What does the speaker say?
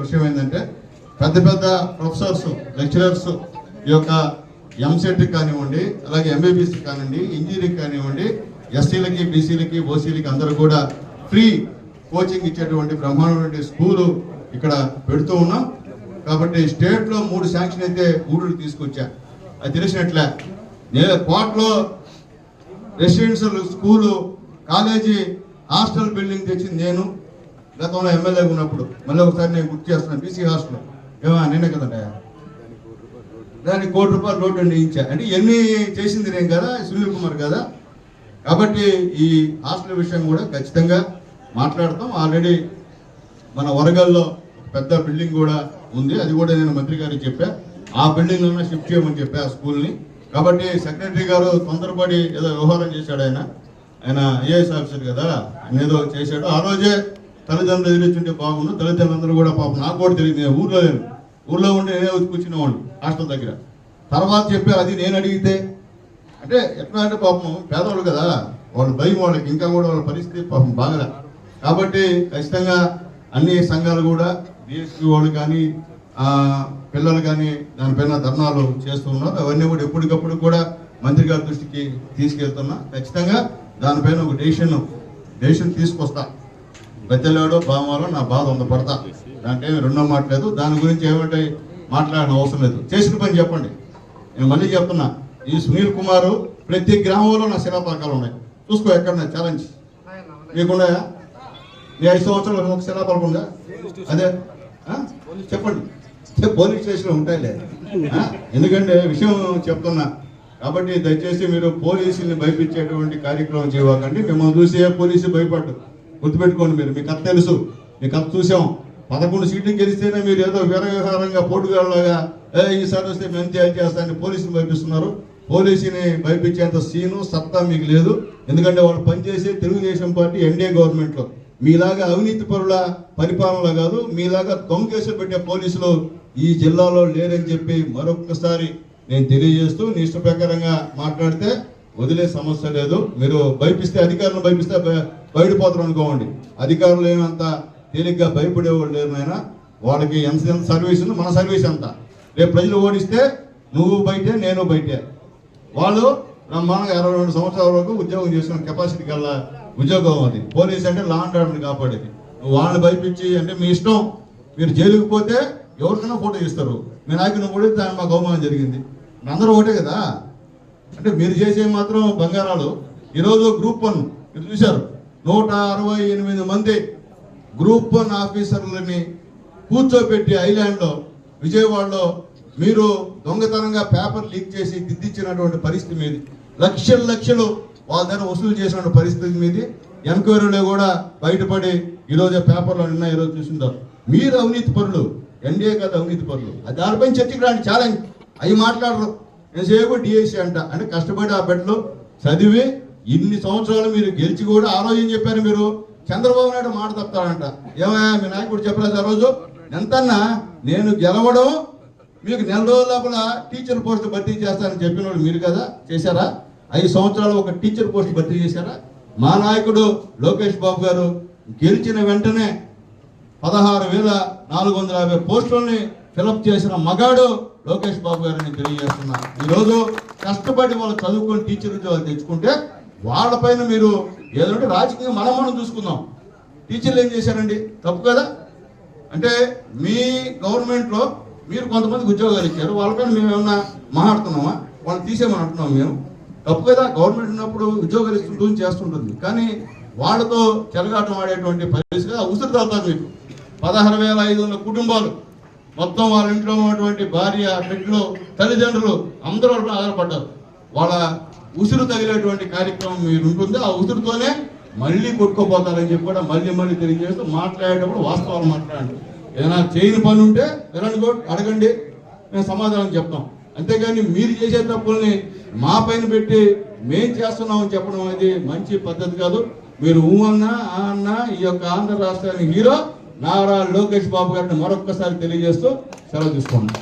విషయం ఏంటంటే పెద్ద పెద్ద ప్రొఫెసర్స్ లెక్చరర్స్ ఈ యొక్క ఎంసెట్ కానివ్వండి, అలాగే ఎంబీబీఎస్ కానివ్వండి, ఇంజనీరింగ్ కానివ్వండి, ఎస్సీలకి బీసీలకి ఓసీలకి అందరూ కూడా ఫ్రీ కోచింగ్ ఇచ్చేటువంటి బ్రహ్మాండమైన స్కూలు ఇక్కడ పెడుతూ ఉన్నాం. కాబట్టి స్టేట్లో 3 శాంక్షన్ అయితే ఊళ్ళు తీసుకొచ్చా. అది తెలిసినట్లే నేను కోట్లో residential school college hostel building తెచ్చింది నేను గతంలో ఎమ్మెల్యేగా ఉన్నప్పుడు. మళ్ళీ ఒకసారి నేను గుర్తు చేస్తున్నాను, బీసీ హాస్టల్ నేనే కదండి, దానికి ₹1 కోటి రోడ్డు వేయించా. అంటే ఎన్ని చేసింది నేను కదా, సునీల్ కుమార్ కదా. కాబట్టి ఈ హాస్టల్ విషయం కూడా ఖచ్చితంగా మాట్లాడతాం. ఆల్రెడీ మన వరంగల్లో పెద్ద బిల్డింగ్ కూడా ఉంది, అది కూడా నేను మంత్రి గారికి చెప్పా. ఆ బిల్డింగ్లోనే షిఫ్ట్ చేయమని చెప్పా ఆ స్కూల్ని. కాబట్టి సెక్రటరీ గారు తొందరపడి ఏదో వ్యవహారం చేశాడు. ఆయన ఐఏఎస్ ఆఫీసర్ కదా, ఆయన ఏదో చేశాడు. ఆ రోజే తల్లిదండ్రులు ఎదురొచ్చుంటే బాగుండు. తల్లిదండ్రులందరూ కూడా పాపం నాకు కూడా తెలియదు, నేను ఊర్లో లేను, ఊర్లో ఉండి నేనే వచ్చి కూర్చునేవాడిని హాస్టల్ దగ్గర. తర్వాత చెప్పారు, అది నేను అడిగితే అంటే ఎట్లా అంటే పాపం పేదవాళ్ళు కదా, వాళ్ళు భయం, వాళ్ళకి ఇంకా కూడా వాళ్ళ పరిస్థితి పాపం బాగలే. కాబట్టి ఖచ్చితంగా అన్ని సంఘాలు కూడా డిఎస్పీ వాళ్ళు కానీ పిల్లలు కానీ దానిపైన ధర్నాలు చేస్తున్నారు. అవన్నీ కూడా ఎప్పటికప్పుడు కూడా మంత్రి గారి దృష్టికి తీసుకెళ్తున్నా. ఖచ్చితంగా దానిపైన ఒక డెసిషన్ తీసుకొస్తా. బెత్తలేడో బామాలో నా బాధ పడతా, దాంట్లో ఏమి రెండో మాట్లేదు. దాని గురించి ఏమంటే మాట్లాడిన అవసరం లేదు, చేసిన పని చెప్పండి. నేను మళ్ళీ చెప్తున్నా, ఈ సునీల్ కుమార్ ప్రతి గ్రామంలో నా శిలాపలకాలు ఉన్నాయి, చూసుకో ఎక్కడ నా ఛాలెంజ్ మీకున్నాయా? నీ 5 సంవత్సరాలు ఒక శిలాపలకం ఉందా? అదే చెప్పండి, పోలీస్ స్టేషన్లో ఉంటాయిలే. ఎందుకంటే విషయం చెప్తున్నా. కాబట్టి దయచేసి మీరు పోలీసుల్ని భయపించేటువంటి కార్యక్రమం చేయకండి. మిమ్మల్ని చూసి ఏ పోలీసు భయపడ్డు, గుర్తుపెట్టుకోండి. మీరు మీ కథ తెలుసు, మీ కథ చూసాం. 11 సీట్లు గెలిస్తేనే మీరు ఏదో వీరవ్యవహారంగా పోటుగాళ్ళలాగా ఈసారి వస్తే మేము చేస్తానని పోలీసుని భయపిస్తున్నారు. పోలీసుని భయపించేంత సీను సత్తా మీకు లేదు. ఎందుకంటే వాళ్ళు పనిచేసే తెలుగుదేశం పార్టీ ఎన్డీఏ గవర్నమెంట్లో మీలాగా అవినీతి పరుల పరిపాలన కాదు, మీలాగా దొంగ కేసులు పెట్టే పోలీసులు ఈ జిల్లాలో లేరని చెప్పి మరొకసారి నేను తెలియజేస్తూ, నీ ఇష్ట ప్రకారంగా మాట్లాడితే వదిలే సమస్య లేదు. మీరు భయపిస్తే, అధికారులను భయపిస్తే బయటపోతారు అనుకోండి. అధికారులు ఏమంత తేలిగ్గా భయపడేవాళ్ళు లేరు నాయన. వాళ్ళకి ఎంత సర్వీస్ ఉంది, మన సర్వీస్ ఎంత. రేపు ప్రజలు ఓడిస్తే నువ్వు బయటే, నేను బయటే. వాళ్ళు బ్రహ్మాండంగా 22 సంవత్సరాల వరకు ఉద్యోగం చేసుకున్న కెపాసిటీ కల్లా ఉద్యోగం అది. పోలీస్ అంటే లా అండ్ ఆర్డర్ని కాపాడేది. వాళ్ళని భయపించి అంటే మీ ఇష్టం. మీరు జైలుకి పోతే ఎవరికైనా ఫోటో ఇస్తారు, మీ నాయకుని కూడా దాని మాకు అవమానం జరిగింది. అందరూ ఒకటే కదా. అంటే మీరు చేసే మాత్రం బంగారాలు. ఈరోజు గ్రూప్ 1 మీరు చూశారు, 168 మంది గ్రూప్ 1 ఆఫీసర్లని కూర్చోబెట్టి ఐలాండ్లో విజయవాడలో మీరు దొంగతనంగా పేపర్ లీక్ చేసి దిద్దించినటువంటి పరిస్థితి మీది. లక్షలు వాళ్ళ దగ్గర వసూలు చేసిన పరిస్థితి మీది. ఎంక్వైరీలో కూడా బయటపడి ఈరోజు పేపర్లో నిన్న ఈరోజు చూసిందారు. మీరు అవినీతి పరులు, ఎన్డీఏ కాదు అవినీతి పరులు. అది దానిపైన చర్చకి రాండి, ఛాలెంజ్. అవి మాట్లాడరు. నేను చేయకు డిఎస్సీ అంట అంటే కష్టపడి ఆ బిడ్డలు చదివి ఇన్ని సంవత్సరాలు మీరు గెలిచి కూడా ఆ రోజు ఏం చెప్పారు మీరు? చంద్రబాబు నాయుడు మాట తప్పుతాడంట. ఏమయ్యా మీ నాయకుడు చెప్పలేదు ఆ రోజు? ఎంతన్నా నేను గెలవడం మీకు 4 రోజుల లోపల టీచర్ పోస్ట్ భర్తీ చేస్తానని చెప్పిన వాళ్ళు మీరు కదా, చేశారా? 5 సంవత్సరాలు ఒక టీచర్ పోస్ట్ భర్తీ చేశారా? మా నాయకుడు లోకేష్ బాబు గారు గెలిచిన వెంటనే 16,450 పోస్టులని ఫిలప్ చేసిన మగాడు లోకేష్ బాబు గారిని తెలియజేస్తున్నా. ఈరోజు కష్టపడి వాళ్ళు చదువుకొని టీచర్ ఉద్యోగాలు తెచ్చుకుంటే వాళ్ళపైన మీరు ఏదంటే రాజకీయంగా మనం చూసుకుందాం. టీచర్లు ఏం చేశారండి? తప్పు కదా. అంటే మీ గవర్నమెంట్లో మీరు కొంతమందికి ఉద్యోగాలు ఇచ్చారు, వాళ్ళపైన మేము ఏమన్నా మాట్లాడుతున్నామా? వాళ్ళు తీసేమని అంటున్నాం మేము? తప్పు కదా. గవర్నమెంట్ ఉన్నప్పుడు ఉద్యోగాలు ఇస్తుంటూ చేస్తుంటుంది, కానీ వాళ్ళతో చెలగాటం ఆడేటువంటి పరిస్థితి ఉసురు తగ్గుతారు. మీకు 16,500 కుటుంబాలు మొత్తం వాళ్ళ ఇంట్లో ఉన్నటువంటి భార్య, బిడ్డలు, తల్లిదండ్రులు అందరూ ఆధారపడ్డారు. వాళ్ళ ఉసురు తగిలేటువంటి కార్యక్రమం మీరు ఉంటుంది. ఆ ఉసురుతోనే మళ్ళీ కొట్టుకోపోతారని చెప్పి కూడా మళ్ళీ తెలియజేస్తూ మాట్లాడేటప్పుడు వాస్తవాలు మాట్లాడండి. ఏదైనా చేయని పని ఉంటే అడగండి, మేము సమాధానం చెప్తాం. అంతేగాని మీరు చేసే తప్పుల్ని మా పైన పెట్టి మేం చేస్తున్నామని చెప్పడం అనేది మంచి పద్ధతి కాదు. మీరు అన్నా ఈ యొక్క ఆంధ్ర రాష్ట్రానికి హీరో నారా లోకేష్ బాబు గారిని మరొక్కసారి తెలియజేస్తూ సెలవు తీసుకోండి.